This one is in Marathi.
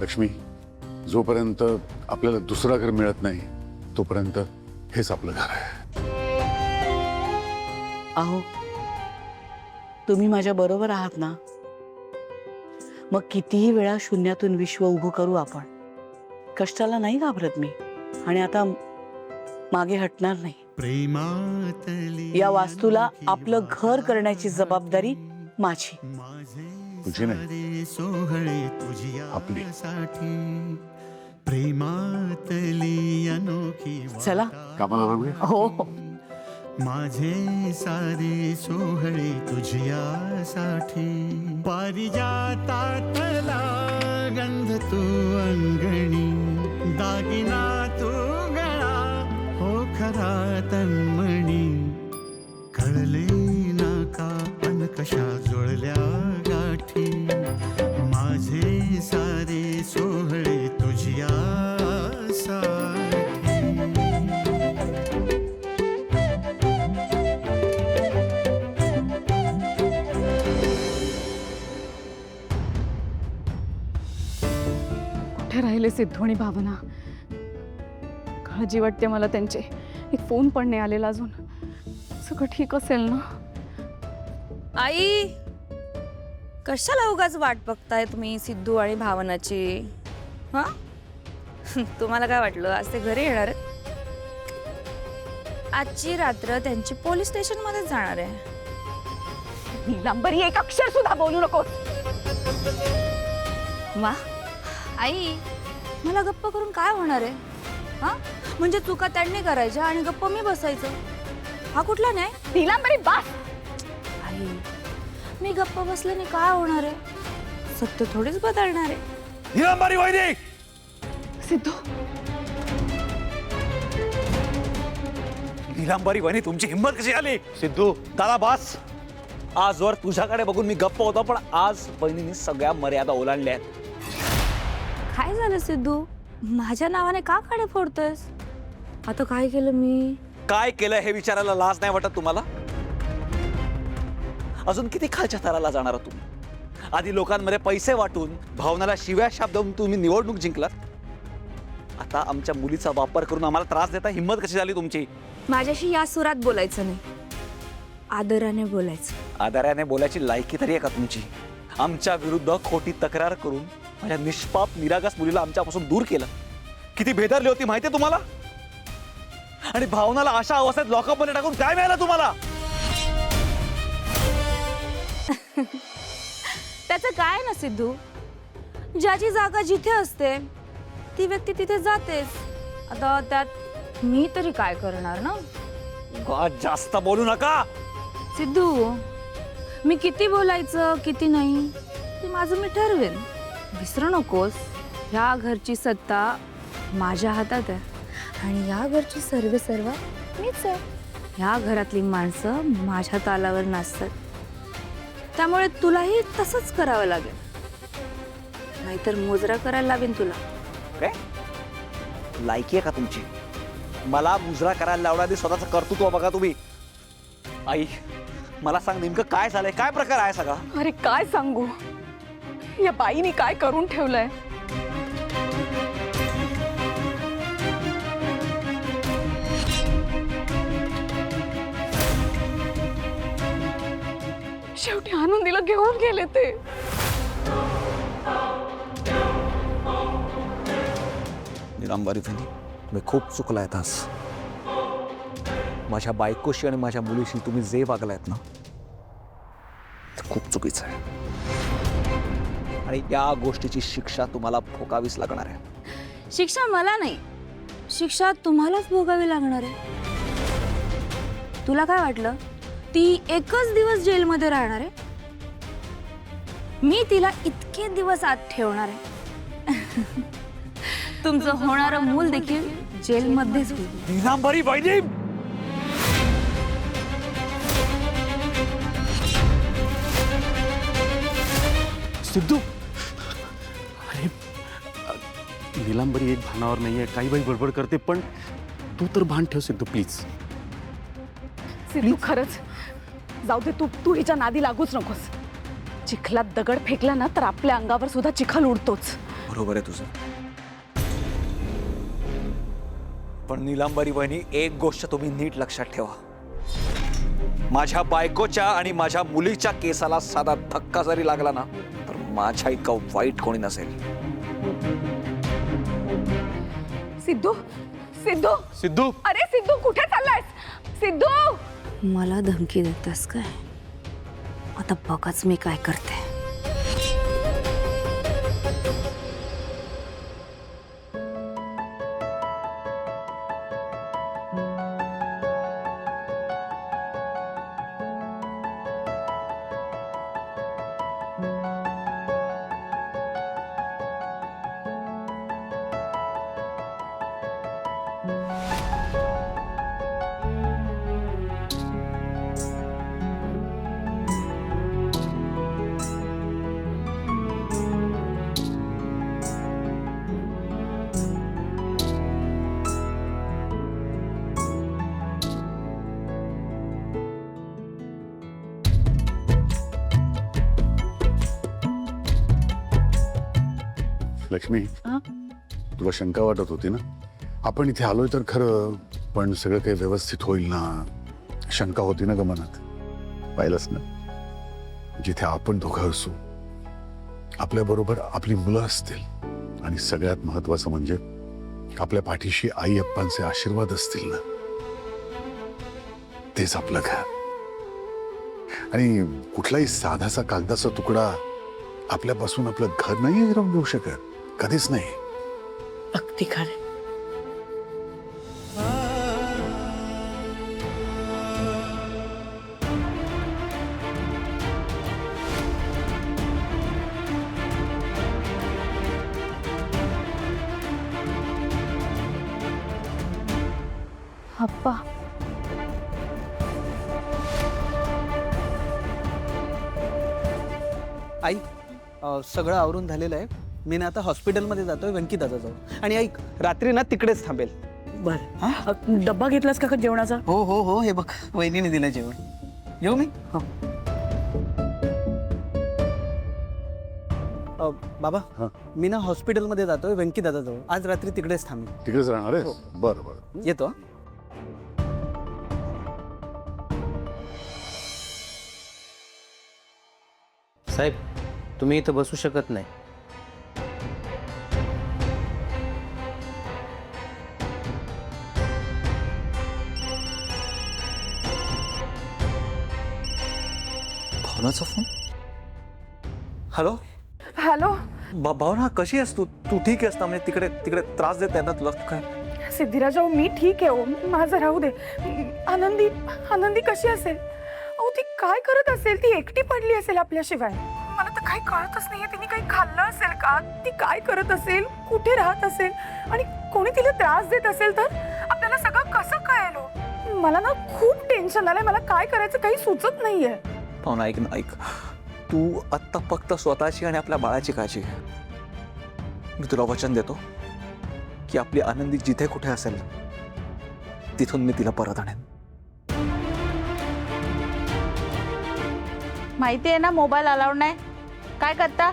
लक्ष्मी, जोपर्यंत आपल्याला दुसरा घर मिळत नाही तोपर्यंत हेच आपलं घर आहे. अहो, तुम्ही माझ्या बरोबर आहात ना? मग कितीही वेळा शून्यातून विश्व उभं करू आपण. कष्टाला नाही घाबरत मी, आणि आता मागे हटणार नाही. या वास्तूला आपलं घर करण्याची जबाबदारी माझी. तुझी नाही, आपली. प्रेमातली अनोखी चला. कामाला लागूया. हो. माझे सारे सोहळे तुझ्यासाठी. पारिजातातला गंध तू अंगणी, दागिना तू गळा हो खरा तन्मणी. कळले ना का पण कशा जुळल्या गाठी, माझे सारे सोहळे तुझ्यासाठी. कुठे राहिले सिद्धू आणि भावना? काळजी वाटते मला त्यांचे. एक फोन पण नाही आलेला अजून. सगळं ठीक असेल ना? आई, कशाला उगाच वाट बघताय तुम्ही सिद्धू आणि भावनाची? हा तुम्हाला काय वाटलं आज ते घरी येणार आहेत? आजची रात्र त्यांची पोलीस स्टेशन मध्ये जाणार आहे. नीलांबरी, एक अक्षर सुद्धा बोलू नकोस. वा आई, मला गप्प करून काय होणार आहे? हा म्हणजे चुका त्यांनी करायच्या आणि गप्प मी बसायचं, हा कुठला न्याय? नीलांबरी बस. आई, मी गप्प बसल्याने काय होणार आहे? सत्य थोडीच बदलणार आहे. नीलांबरी वहिनी, सिद्धू, नीलांबरी वहिनी, तुमची हिंमत कशी आली? सिद्धू दादा बस. आजवर तुझ्याकडे बघून मी गप्प होतो, पण आज बहिणींनी सगळ्या मर्यादा ओलांडल्या आहेत. काय झालं सिद्धू? माझ्या नावाने का काढे फोडतोयस? आता काय केलं मी? काय केलं हे विचारायला लाज नाही वाटत तुम्हाला? अजून किती खालच्या थराला जाणार तुम्ही? आधी लोकांमध्ये पैसे वाटून, भावनाला शिव्या शाप देऊन तुम्ही निवडणूक जिंकलात. आता आमच्या मुलीचा वापर करून आम्हाला त्रास देता हिंमत कशी झाली तुमची? माझ्याशी या सुरात बोलायचं नाही, आदराने बोलायचं. आदराने बोलायची लायकी तरी आहे का तुमची? आमच्या विरुद्ध खोटी तक्रार करून माझ्या निष्पाप निरागस मुलीला आमच्यापासून दूर केलं. किती भेदरली होती माहितीये तुम्हाला? आणि भावनाला अशा अवस्थेत लॉकअप मध्ये टाकून काय मिळालं तुम्हाला? त्याचं काय ना सिद्धू, ज्याची जागा जिथे असते ती व्यक्ती तिथे जातेच. आता त्यात मी तरी काय करणार ना? जास्त बोलू नका सिद्धू. मी किती बोलायचं किती नाही ते माझं मी ठरवेन. विसरू नकोस, ह्या घरची सत्ता माझ्या हातात आहे आणि या घरची सर्व मीच आहे. ह्या घरातली माणसं माझ्या तालावर नाचतात, त्यामुळे तुलाही तसंच करावं लागेल, नाहीतर मुजरा करायला लावेन तुला. काय लायकी आहे का तुमची? मला मुजरा करायला लावणारी स्वतःचं कर्तृत्व बघा तुम्ही. आई, मला सांग नेमकं काय झालंय? काय प्रकार आहे सगळा? अरे काय सांगू, या बाईने काय करून ठेवलंय. शेवटी आनंदीला घेऊन गेले ते. नीलांबरी वहिनी, मी खूप चुकलायत आज. माझ्या बायकोशी आणि माझ्या मुलीशी तुम्ही जे वागलायत ना, ते खूप चुकीचं आहे. आणि या गोष्टीची शिक्षा तुम्हाला भोगावीच लागणार आहे. शिक्षा मला नाही, शिक्षा तुम्हालाच भोगावी लागणार आहे. तुला काय वाटलं ती एकच दिवस जेलमध्ये राहणार आहे? मी तिला इतके दिवस आत ठेवणार आहे. तुमचं होणारं मूल देखील जेलमध्येच होईल. नीलांबरी वहिनी, सिद्धू, अरे नीलांबरी एक भानावर नाहीये, काही बाई बडबड करते, पण तू तर भान ठेव सिद्धू प्लीज. सिद्धू खरंच जाऊ दे, तू हिच्या नादी लागूच नकोस. चिखलात दगड फेकला ना तर आपल्या अंगावर सुद्धा चिखल उडतोच. बरोबर आहे तुझं. पण नीलांबरी बहिणी, एक गोष्ट तुम्ही नीट लक्षात ठेवा. माझ्या बायकोच्या आणि माझ्या मुलीच्या केसाला साधा धक्का जरी लागला ना, तर माझ्या इतकं वाईट कोणी नसेल. सिद्धू सिद्धू सिद्धू अरे सिद्धू कुठे चाललायस? सिद्धू मला धमकी देतेस काय? आता बघच मी काय करते. लक्ष्मी, हा? तुला शंका वाटत होती ना? आपण इथे आलोय तर खरं, पण सगळं काही व्यवस्थित होईल ना, शंका होती ना ग मनात. पाहिलंच ना, जिथे आपण दोघं असू, आपल्या बरोबर आपली मुलं असतील, आणि सगळ्यात महत्वाचं म्हणजे आपल्या पाठीशी आई अप्पांचे आशीर्वाद असतील ना, तेच आपलं घर. आणि कुठलाही साधासा कागदाचा तुकडा आपल्यापासून आपलं घर नाही हिरवून घेऊ शकत, कधीच नाही. अगदी खरं. अप्पा आई, सगळं आवरून झालेलं आहे. मी ना आता हॉस्पिटलमध्ये जातोय व्यंकिताचा जाऊ. आणि ऐक, रात्री ना तिकडेच थांबेल. बरं, डब्बा घेतलास का जेवणाचा? हो हो हो, हे बघ वहिनीने दिलं जेवण. येऊ मी? हो. बाबा, हा. मी ना हॉस्पिटलमध्ये जातोय व्यंकिताचा जाऊ. आज रात्री तिकडेच थांबेल. तिकडेच राहणार आहेस? बरं बरं. येतो. साहेब, तुम्ही इथं बसू शकत नाही. भावनाचा फोन. हॅलो हॅलो भावना, कशी आहेस तू? तू ठीक आहेस ना? म्हणजे तिकडे तिकडे त्रास देत आहे ना तुला काय? सिद्धिराजाऊ, मी ठीक आहे. हो, माझं राहू दे. आनंदी आनंदी कशी असेल? अहो, ती काय करत असेल? ती एकटी पडली असेल आपल्याशिवाय. मला तर काही कळतच नाहीये. तिने काही खाल्लं असेल का? ती काय करत असेल? कुठे राहत असेल? आणि कोणी तिला त्रास देत असेल तर आपल्याला सगळं कसं कळेल हो? मला ना खूप टेन्शन आलंय. मला काय करायचं काही सुचत नाहीये. भावना, ऐक ना, ऐक. तू आत्ता फक्त स्वतःची आणि आपल्या बाळाची काळजी घे. मी तुला वचन देतो की आपली आनंदी जिथे कुठे असेल तिथून मी तिला परत आणेन. माहिती आहे ना, मोबाईल अलाउड नाही. काय करता?